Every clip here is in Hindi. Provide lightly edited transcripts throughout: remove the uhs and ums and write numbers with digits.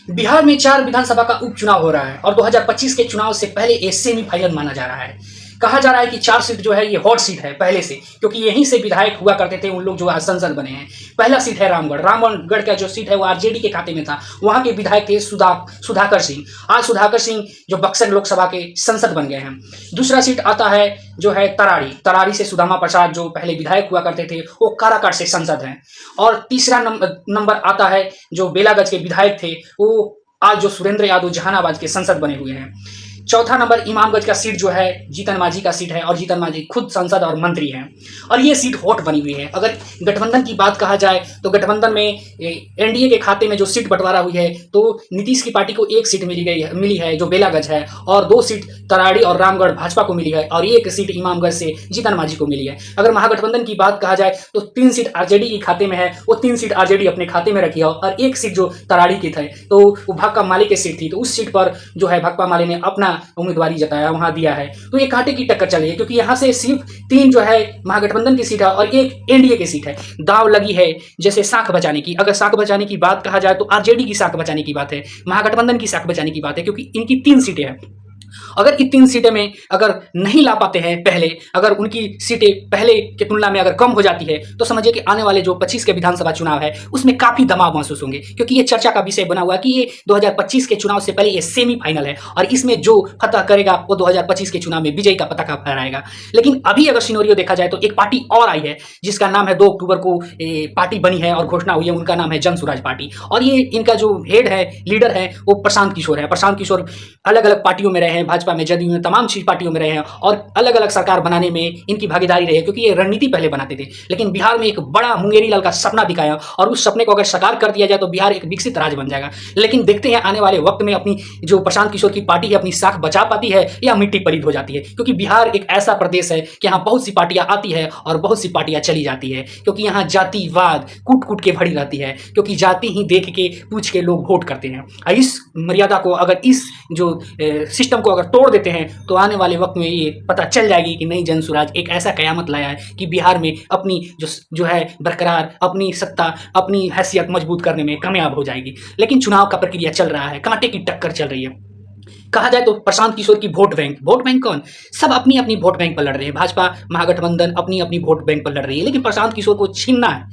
बिहार में 4 विधानसभा का उपचुनाव हो रहा है और 2025 के चुनाव से पहले ये सेमीफाइनल माना जा रहा है। कहा जा रहा है कि 4 सीट जो है ये हॉट सीट है पहले से, क्योंकि यहीं से विधायक हुआ करते थे उन लोग जो आज सांसद बने हैं। पहला सीट है रामगढ़। रामगढ़ का जो सीट है वो आरजेडी के खाते में था। वहां के विधायक थे सुधाकर सिंह। आज सुधाकर सिंह जो बक्सर लोकसभा के सांसद बन गए हैं। दूसरा सीट आता है जो है तरारी। तरारी से सुदामा प्रसाद जो पहले विधायक हुआ करते थे वो काराकाट से सांसद हैं। और तीसरा नंबर आता है जो बेलागंज के विधायक थे, वो आज जो सुरेंद्र यादव जहानाबाद के संसद बने हुए हैं। चौथा नंबर इमामगंज का सीट जो है जीतन मांझी का सीट है और जीतन मांझी खुद सांसद और मंत्री हैं और ये सीट हॉट बनी हुई है। अगर गठबंधन की बात कहा जाए तो गठबंधन में एनडीए के खाते में जो सीट बंटवारा हुई है तो नीतीश की पार्टी को एक सीट मिली है जो बेलागंज है, और 2 सीट तराड़ी और रामगढ़ भाजपा को मिली है और 1 सीट इमामगंज से जीतन मांझी को मिली है। अगर महागठबंधन की बात कहा जाए तो 3 सीट आरजेडी के खाते में है, वो 3 सीट आरजेडी अपने खाते में रखी है और 1 सीट जो तराड़ी की थे तो वो भाकपा माले की सीट थी, तो उस सीट पर जो है भाकपा माले ने अपना उम्मीदवारी जताया, वहां दिया है। तो ये कांटे की टक्कर चल रही है क्योंकि यहां से सिर्फ 3 जो है महागठबंधन की सीट है और 1 एनडीए की सीट है। दाव लगी है जैसे साख बचाने की। अगर साख बचाने की बात कहा जाए तो आरजेडी की साख बचाने की बात है, महागठबंधन की साख बचाने की बात है, क्योंकि इनकी 3 सीटें हैं। अगर इन 3 सीटें में अगर नहीं ला पाते हैं पहले, अगर उनकी सीटें पहले की तुलना में अगर कम हो जाती है तो समझिए कि आने वाले जो 25 के विधानसभा चुनाव है उसमें काफी दबाव महसूस होंगे, क्योंकि ये चर्चा का विषय बना हुआ है कि ये 2025 के चुनाव से पहले ये सेमीफाइनल है और इसमें जो फतह करेगा वो 2025 के चुनाव में विजयी का पताका फहराएगा। लेकिन अभी अगर सिनेरियो देखा जाए तो एक पार्टी और आई है जिसका नाम है 2 अक्टूबर को पार्टी बनी है और घोषणा हुई है, उनका नाम है जन स्वराज पार्टी और ये इनका जो हेड है, लीडर है, वो प्रशांत किशोर है। प्रशांत किशोर अलग अलग पार्टियों में रहे हैं, भाजपा में, जदयू में, तमाम चीज पार्टियों में रहे हैं और अलग अलग सरकार बनाने में इनकी भागीदारी रही है, क्योंकि ये रणनीति पहले बनाते थे। लेकिन बिहार में एक बड़ा मुंगेरी लाल का सपना दिखाया और उस सपने को अगर साकार कर दिया जाए तो बिहार एक विकसित राज्य बन जाएगा। लेकिन देखते हैं आने वाले वक्त में अपनी जो प्रशांत किशोर की पार्टी है अपनी साख बचा पाती है या मिट्टी पलीत हो जाती है, क्योंकि बिहार एक ऐसा प्रदेश है कि यहाँ बहुत सी पार्टियां आती है और बहुत सी पार्टियां चली जाती है, क्योंकि यहाँ जातिवाद कूट कूट के भरी रहती है, क्योंकि जाति ही देख के पूछ के लोग वोट करते हैं। इस मर्यादा को अगर इस जो सिस्टम को अगर तोड़ देते हैं तो आने वाले वक्त में ये पता चल जाएगी कि नहीं, जन स्वराज एक ऐसा कयामत लाया है कि बिहार में अपनी जो है बरकरार अपनी सत्ता अपनी हैसियत मजबूत करने में कामयाब हो जाएगी। लेकिन चुनाव का प्रक्रिया चल रहा है, कांटे की टक्कर चल रही है। कहा जाए तो प्रशांत किशोर की वोट बैंक कौन, सब अपनी अपनी वोट बैंक पर लड़ रहे हैं। भाजपा महागठबंधन अपनी अपनी वोट बैंक पर लड़ रही है, लेकिन प्रशांत किशोर को छीनना है,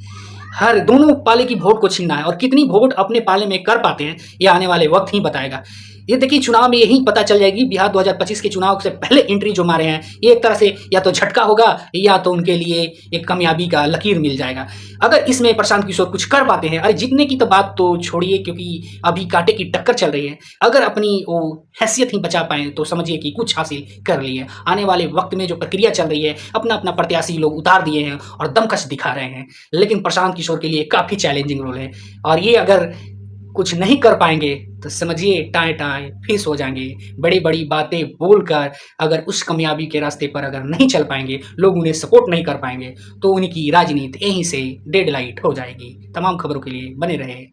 हर दोनों पाले की वोट को छीनना है और कितनी वोट अपने पाले में कर पाते हैं ये आने वाले वक्त ही बताएगा। ये देखिए चुनाव में यही पता चल जाएगी। बिहार 2025 के चुनाव से पहले एंट्री जो मारे हैं ये एक तरह से या तो झटका होगा या तो उनके लिए एक कामयाबी का लकीर मिल जाएगा। अगर इसमें प्रशांत किशोर कुछ कर पाते हैं, अरे जीतने की तो बात तो छोड़िए क्योंकि अभी कांटे की टक्कर चल रही है, अगर अपनी वो हैसियत ही बचा पाए तो समझिए कि कुछ हासिल कर लिए। आने वाले वक्त में जो प्रक्रिया चल रही है अपना अपना प्रत्याशी लोग उतार दिए हैं और दमकश दिखा रहे हैं, लेकिन प्रशांत किशोर के लिए काफी चैलेंजिंग रोल है और ये अगर कुछ नहीं कर पाएंगे तो समझिए टाए टाए फिस हो जाएंगे। बड़ी बड़ी बातें बोलकर अगर उस कामयाबी के रास्ते पर अगर नहीं चल पाएंगे, लोग उन्हें सपोर्ट नहीं कर पाएंगे तो उनकी राजनीति यहीं से डेड लाइट हो जाएगी। तमाम खबरों के लिए बने रहे।